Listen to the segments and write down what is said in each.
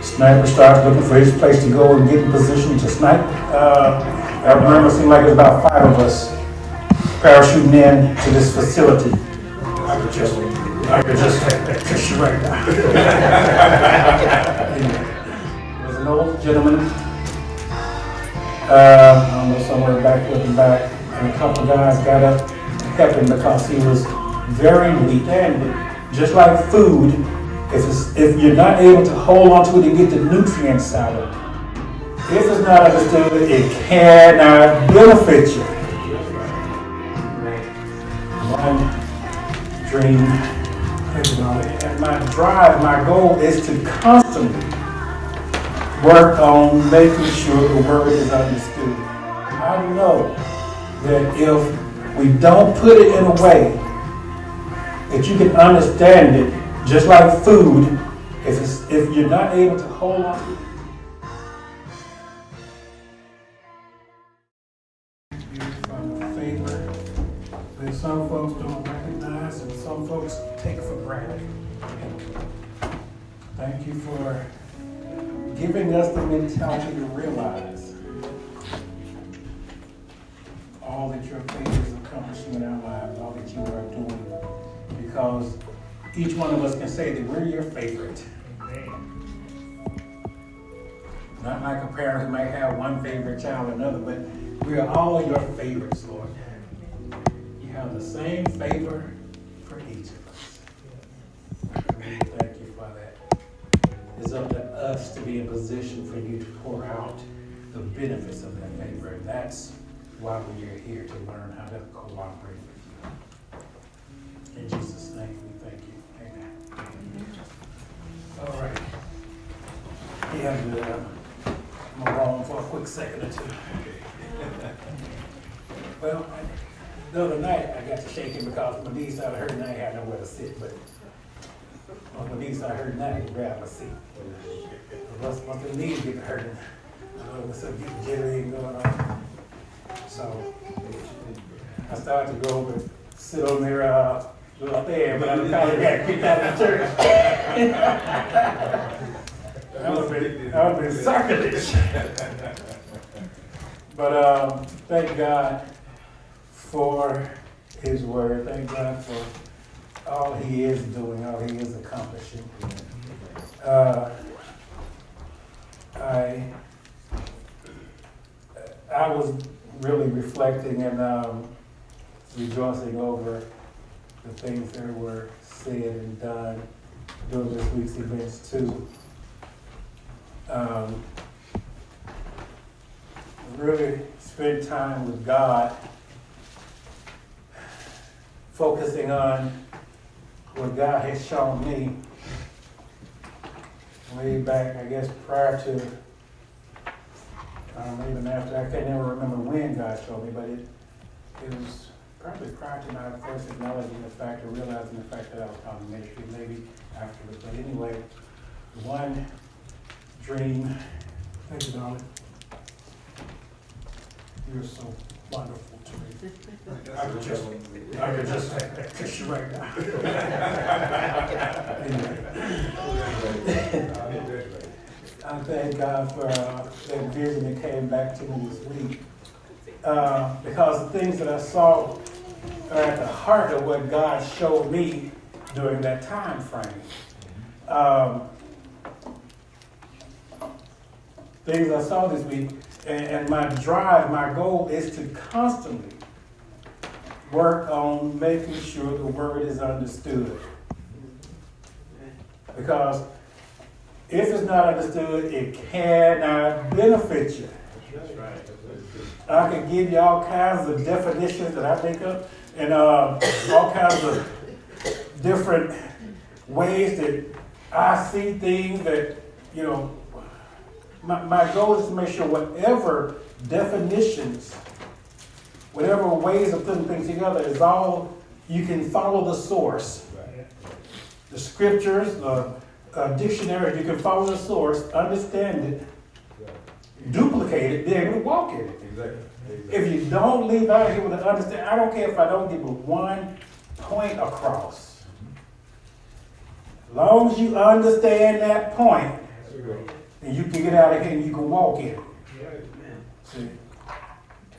Sniper starts looking for his place to go and get in position to snipe. I remember it seemed like it was about 5 of us parachuting in to this facility. I could just kiss you right now. There was an old gentleman, I don't know, somewhere back looking back, and a couple of guys got up and helped him because he was very weak. And just like food, if you're not able to hold on to it and get the nutrients out of it, if it's not understood, it cannot benefit you. One dream, and my drive, my goal is to constantly work on making sure the word is understood. I know that if we don't put it in a way that you can understand it, just like food, if you're not able to hold on to it. From favor that some folks don't recognize and some folks take for granted. Thank you for giving us the mentality to realize all that your favor is accomplishing in our lives, all that you are doing, because each one of us can say that we're your favorite. Not like a parent who might have one favorite child or another, but we are all your favorites, Lord. You have the same favor for each of us. Thank you for that. It's up to us to be in position for you to pour out the benefits of that favor. And that's why we are here, to learn how to cooperate with you. In Jesus' name, we thank you. Amen. All right. Yeah, I'm alone for a quick second or two. Well, the other night I got to shaking because my knees started hurting. I ain't had nowhere to sit, but when my knees started hurting, I could grab a seat. Once the knees get hurting, there's some jittery going on. So I started to go over and sit on there up there, but I probably got kicked out of the church. That would have been sacrilege. But thank God for His word. Thank God for all He is doing, all He is accomplishing. I was really reflecting and rejoicing over the things that were said and done during this week's events too. Really spend time with God, focusing on what God has shown me way back, I guess, prior to, even after, I can't never remember when God showed me, but it was probably prior to my first acknowledging the fact or realizing the fact that I was calling ministry, maybe afterwards. But anyway, one dream, thank you, darling. You're so wonderful to me. I could just kiss you right now. I thank God for that vision that came back to me this week. Because the things that I saw are at the heart of what God showed me during that time frame. Things I saw this week, and my drive, my goal is to constantly work on making sure the word is understood. Because if it's not understood, it cannot benefit you. That's right. I can give you all kinds of definitions that I think of, and all kinds of different ways that I see things that, my goal is to make sure whatever definitions, whatever ways of putting things together is all, you can follow the source. Right. The scriptures, the dictionaries, you can follow the source, understand it, duplicate it, be able to walk in it. Exactly. If you don't leave out here with an understanding, I don't care if I don't get but one point across. As long as you understand that point, And you can get out of here and you can walk in. See?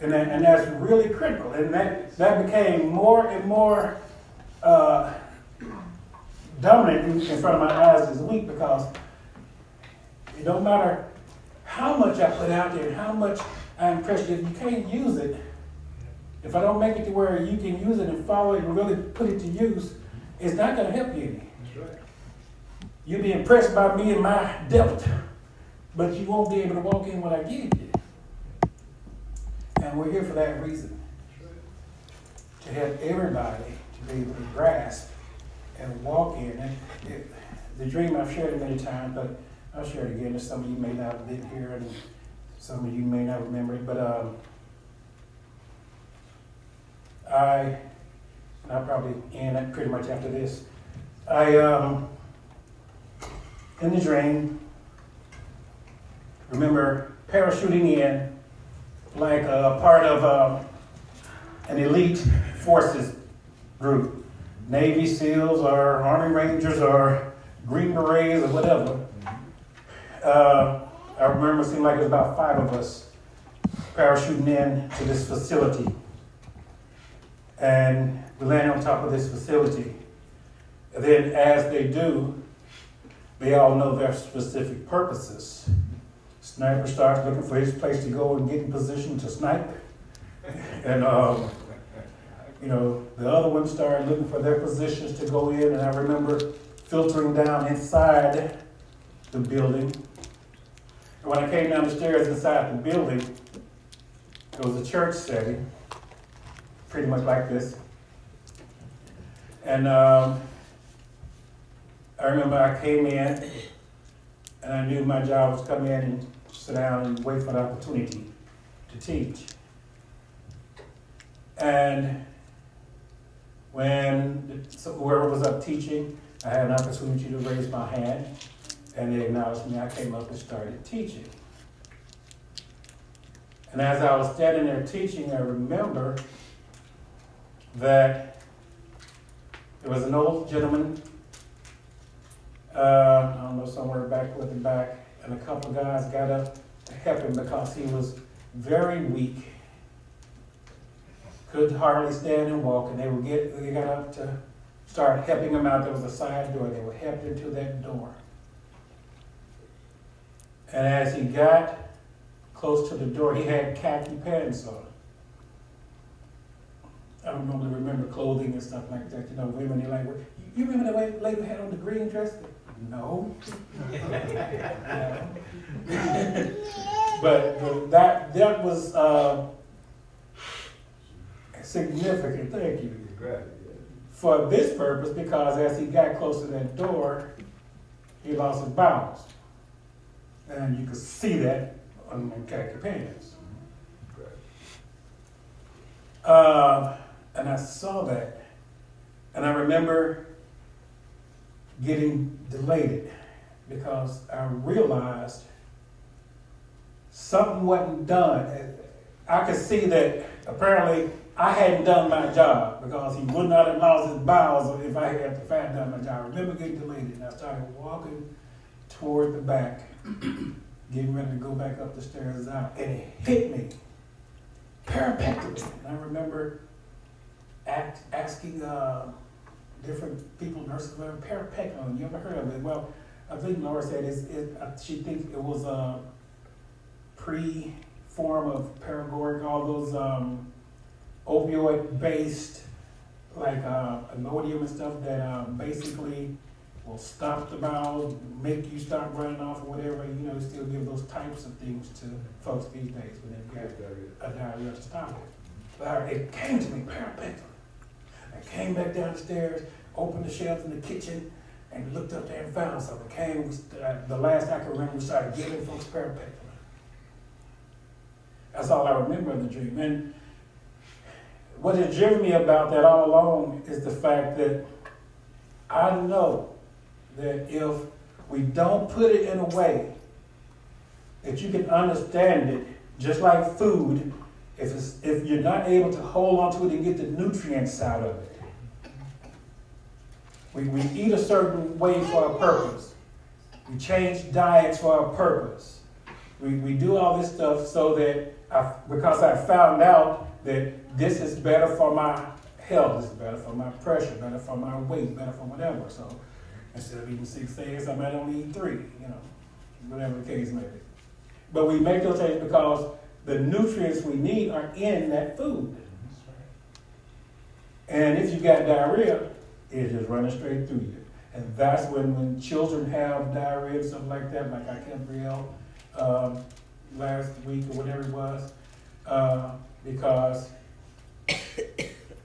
And that's really critical. And that became more and more dominant in front of my eyes this week, because it don't matter how much I put out there and how much I impress you, if you can't use it, if I don't make it to where you can use it and follow it and really put it to use, it's not going to help you any. That's right. You'll be impressed by me and my depth, but you won't be able to walk in what I give you. And we're here for that reason. To help everybody to be able to grasp and walk in. And the dream, I've shared it many times, but I'll share it again. Some of you may not have been here, and some of you may not remember it. But I'll probably end it pretty much after this. In the dream, remember parachuting in like a part of an elite forces group. Navy SEALs or Army Rangers or Green Berets or whatever. I remember it seemed like it was about 5 of us parachuting in to this facility. And we land on top of this facility. And then as they do, they all know their specific purposes. Sniper starts looking for his place to go and get in position to snipe. And, the other ones started looking for their positions to go in. And I remember filtering down inside the building. And when I came down the stairs inside the building, it was a church setting, pretty much like this. And I remember I came in, and I knew my job was come in and sit down and wait for the opportunity to teach. And when whoever was up teaching, I had an opportunity to raise my hand, and they acknowledged me. I came up and started teaching. And as I was standing there teaching, I remember that there was an old gentleman, I don't know, somewhere back with the back, and a couple of guys got up to help him because he was very weak, could hardly stand and walk, and they got up to start helping him out. There was a side door. They were helping him to that door. And as he got close to the door, he had khaki pants on. I don't normally remember clothing and stuff like that. You know, women, they're like, you remember the way lady had on the green dress? No. But that was significant, thank you, for this purpose, because as he got close to that door, he lost his balance. And you could see that on the khaki pants. And I saw that, and I remember getting elated because I realized something wasn't done. I could see that apparently I hadn't done my job, because he would not have lost his bowels if I had done my job. I remember getting elated, and I started walking toward the back, getting ready to go back up the stairs out, and it hit me, parapected me. And I remember asking different people, nurses, whatever, parapectin. You ever heard of it? Well, I think Laura said she thinks it was a pre-form of Paregoric, all those opioid-based, like Imodium and stuff that basically will stop the bowels, make you start running off or whatever. You know, still give those types of things to folks these days when they've got a diarrhea to stop it. But it came to me, parapectin. I came back down the stairs, opened the shelves in the kitchen, and looked up there and found something. The last I can remember, we started giving folks parapectin. That's all I remember of the dream. And what has driven me about that all along is the fact that I know that if we don't put it in a way that you can understand it, just like food, if you're not able to hold on to it and get the nutrients out of it. We eat a certain way for a purpose. We change diets for a purpose. We do all this stuff so that because I found out that this is better for my health, this is better for my pressure, better for my weight, better for whatever. So instead of eating 6 eggs, I might only eat 3, whatever the case may be. But we make those changes because the nutrients we need are in that food. And if you got diarrhea, it's just running straight through you. And that's when children have diarrhea and stuff like that, like I kept Brielle last week or whatever it was, because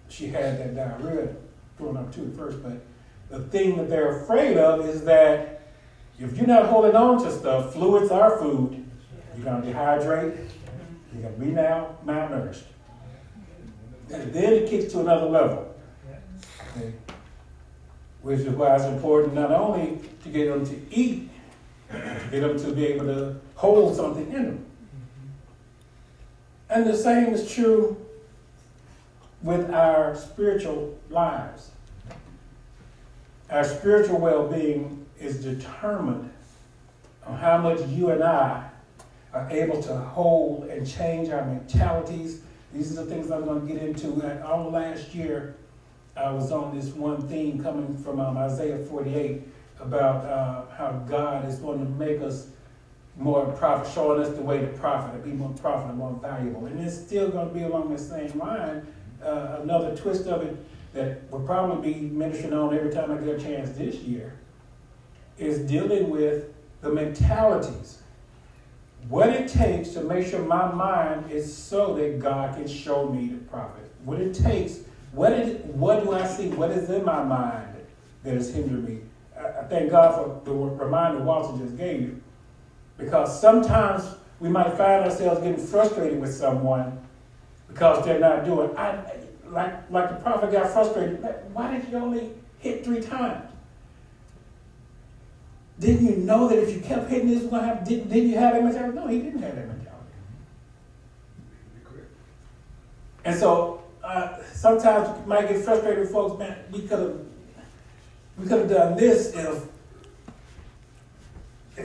she had that diarrhea thrown up too at first. But the thing that they're afraid of is that if you're not holding on to stuff, fluids are food, you're going to dehydrate, you're going to be now malnourished. And then it kicks to another level. Okay. Which is why it's important not only to get them to eat, to get them to be able to hold something in them. And the same is true with our spiritual lives. Our spiritual well-being is determined on how much you and I are able to hold and change our mentalities. These are the things I'm going to get into. All last year, I was on this one theme coming from Isaiah 48 about how God is going to make us more profit, showing us the way to profit, to be more profitable, more valuable. And it's still going to be along the same line. Another twist of it that will probably be mentioned on every time I get a chance this year is dealing with the mentalities. What it takes to make sure my mind is so that God can show me the profit. What it takes, what do I see, what is in my mind that is hindering me? I thank God for the reminder Walter just gave you. Because sometimes we might find ourselves getting frustrated with someone because they're not doing. Like the prophet got frustrated. Why did you only hit 3 times? Didn't you know that if you kept hitting this, what happened? Didn't you have that mentality? No, he didn't have that mentality. And so sometimes we might get frustrated with folks. Man, we could have done this if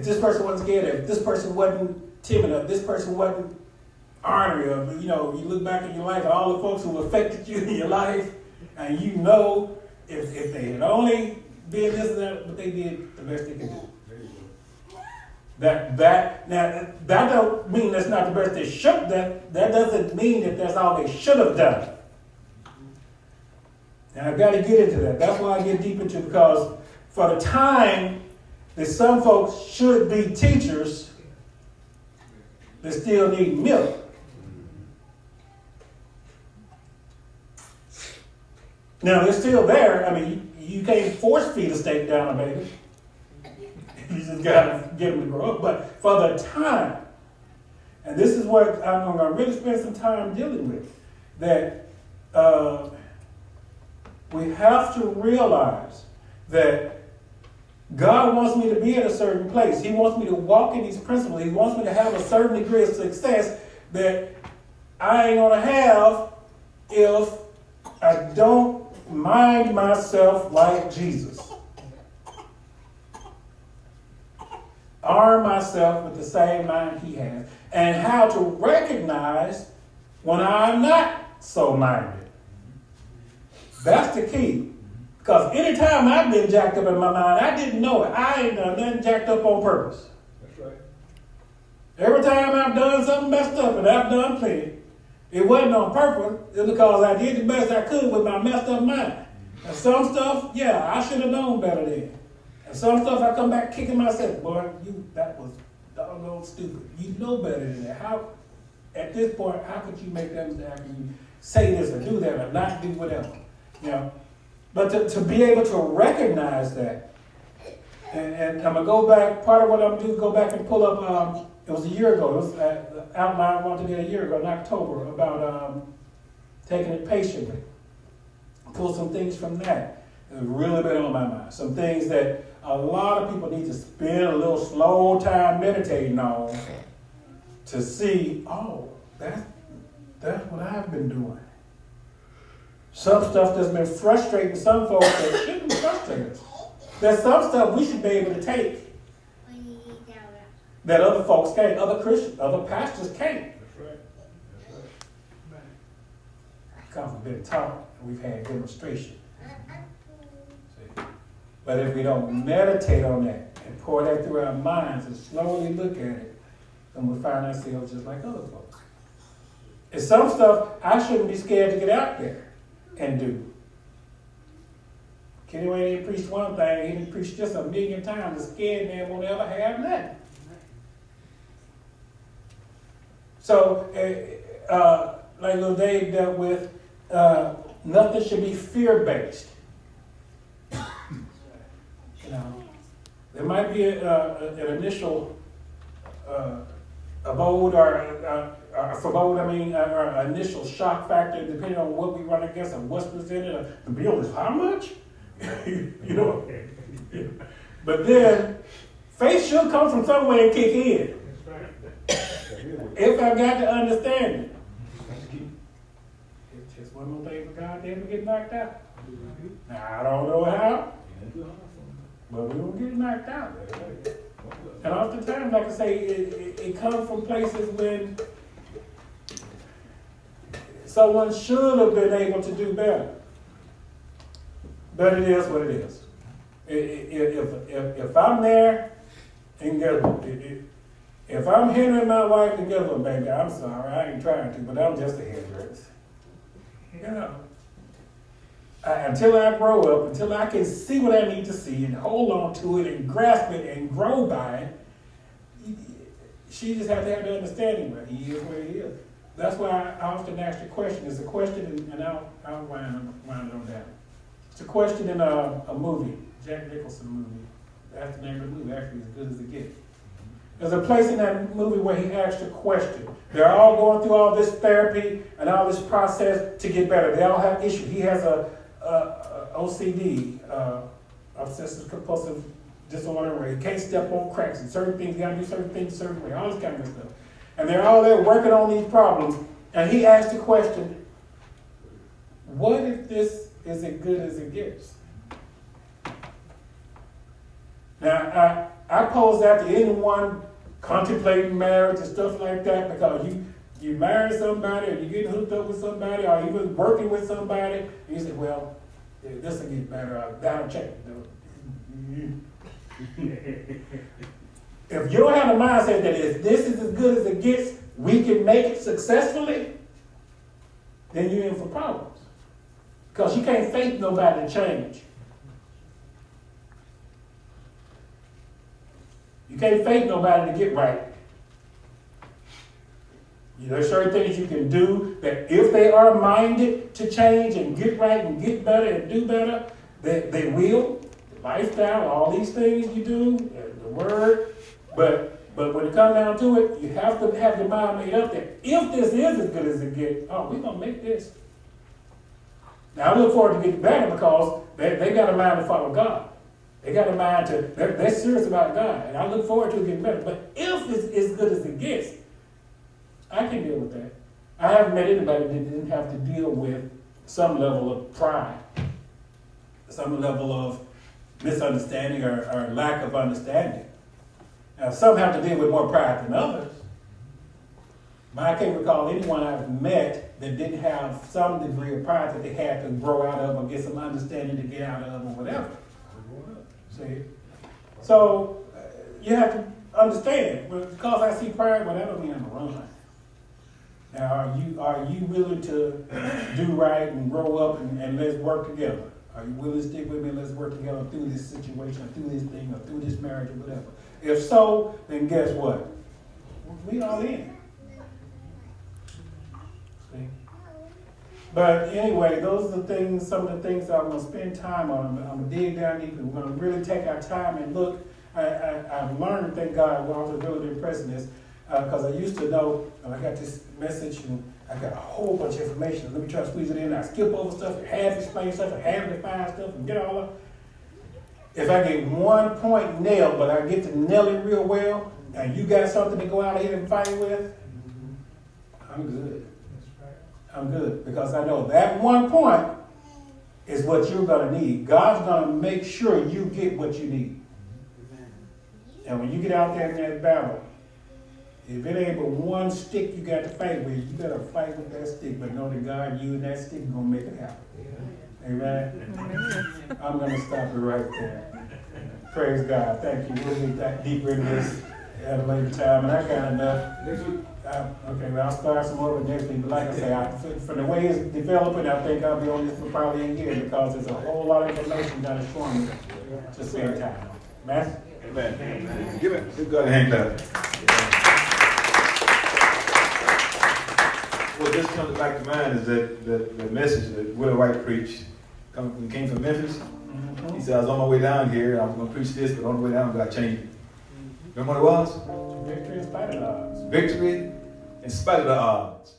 this person wasn't scared, if this person wasn't timid, if this person wasn't ornery, or you look back in your life at all the folks who affected you in your life, and if they had only been this and that, but they did the best they could do. That don't mean that's not the best they should. That doesn't mean that that's all they should have done. And I've got to get into that. That's why I get deep into it, because for the time that some folks should be teachers, they still need milk. Now, they're still there. I mean, you can't force feed a steak down a baby. You just got to get them to grow up. But for the time, and this is what I'm going to really spend some time dealing with, that we have to realize that God wants me to be at a certain place. He wants me to walk in these principles. He wants me to have a certain degree of success that I ain't going to have if I don't mind myself like Jesus. Arm myself with the same mind he has. And how to recognize when I'm not so minded. That's the key. Because anytime I've been jacked up in my mind, I didn't know it. I ain't done nothing jacked up on purpose. That's right. Every time I've done something messed up, and I've done plenty, it wasn't on purpose. It was because I did the best I could with my messed up mind. And some stuff, yeah, I should have known better then. And some stuff I come back kicking myself. Boy, that was doggone stupid. You know better than that. How, at this point, how could you make that mistake? How can you say this or do that or not do whatever? But to be able to recognize that, and I'm going to go back, part of what I'm going to do is go back and pull up, it was a year ago, it was the outline I wanted to get a year ago in October about taking it patiently. Pull some things from that. It's really been on my mind. Some things that a lot of people need to spend a little slow time meditating on to see, oh, that's what I've been doing. Some stuff that's been frustrating some folks that shouldn't frustrate us. There's some stuff we should be able to take that other folks can't, other Christians, other pastors can't. That's right. That's right. Because we've been taught and we've had demonstration. See? But if we don't meditate on that and pour that through our minds and slowly look at it, then we'll find ourselves just like other folks. And some stuff I shouldn't be scared to get out there and do. Kenny Wayne didn't preach one thing, he didn't preach just a million times. The scared man won't ever have nothing. So, like little Dave dealt with, nothing should be fear-based. You know, there might be an initial abode or forebode, or an initial shock factor, depending on what we run against and what's presented. The bill is how much? You know. But then, faith should come from somewhere and kick in. If I got to understand it. It's just one more thing for God to ever get knocked out. Now, I don't know how, but we will get knocked out. And oftentimes, like I say, it comes from places when someone should have been able to do better. But it is what it is. If I'm there, and if I'm hindering my wife to give her, baby, I'm sorry, I ain't trying to, but I'm just a hindrance. You know. Until I grow up, until I can see what I need to see and hold on to it and grasp it and grow by it, she just has to have the understanding that he is where he is. That's why I often ask the question. It's a question, and I'll wind on that. It's a question in a movie, Jack Nicholson movie. That's the name of the movie, actually, As Good as It Gets. There's a place in that movie where he asks a question. They're all going through all this therapy and all this process to get better. They all have issues. He has a OCD, obsessive compulsive disorder, where he can't step on cracks and certain things, you gotta do certain things a certain way, all this kind of stuff. And they're all there working on these problems, and he asked the question, what if this is as good as it gets? Now, I pose that to anyone contemplating marriage and stuff like that, because you marry somebody, or you get hooked up with somebody, or even working with somebody, and you say, well, this will get better, that'll change. If you don't have the mindset that if this is as good as it gets, we can make it successfully, then you're in for problems. Because you can't fake nobody to change. You can't fake nobody to get right. There's certain things you can do that if they are minded to change and get right and get better and do better, they will. The lifestyle, all these things you do, the word. But when it comes down to it, you have to have your mind made up that if this is as good as it gets, we're going to make this. Now I look forward to getting better because they got a mind to follow God. They got a mind to, they're serious about God. And I look forward to getting better. But if it's as good as it gets, I can deal with that. I haven't met anybody that didn't have to deal with some level of pride, some level of misunderstanding or lack of understanding. Now, some have to deal with more pride than others. But I can't recall anyone I've met that didn't have some degree of pride that they had to grow out of or get some understanding to get out of or whatever. See? So, you have to understand. Because I see pride, well, that don't mean I'm a run. Now, are you willing to do right and grow up and let's work together? Are you willing to stick with me and let's work together through this situation, or through this thing, or through this marriage, or whatever? If so, then guess what? We all in. See? But anyway, those are the things, some of the things that I'm going to spend time on. I'm going to dig down deep, and we're going to really take our time and look. I've learned, thank God, while I was really impressing this, because I used to know, I got this message, and I got a whole bunch of information. Let me try to squeeze it in. I skip over stuff, and half explain stuff, and half define stuff, and get all of it. If I get one point nailed, but I get to nail it real well, and you got something to go out here and fight with, I'm good. I'm good, because I know that one point is what you're going to need. God's going to make sure you get what you need. And when you get out there in that battle, If it ain't but one stick you got to fight with, you better fight with that stick, but know that God, you and that stick is gonna make it happen. Amen? I'm gonna stop it right there. Praise God, thank you. We'll get that deeper in this at a later time, and I got enough. Next week. Okay, well, I'll start some more with next week, but like I say, from the way it's developing, I think I'll be on this for probably a year, because there's a whole lot of information that is for me to spend time on. Man? Amen. Give God a hand clap. What just comes back to mind is that the message that Willie White preached when he came from Memphis. He said, I was on my way down here, I was going to preach this, but on the way down, God changed it. Remember what it was? Victory in spite of the odds. Victory in spite of the odds.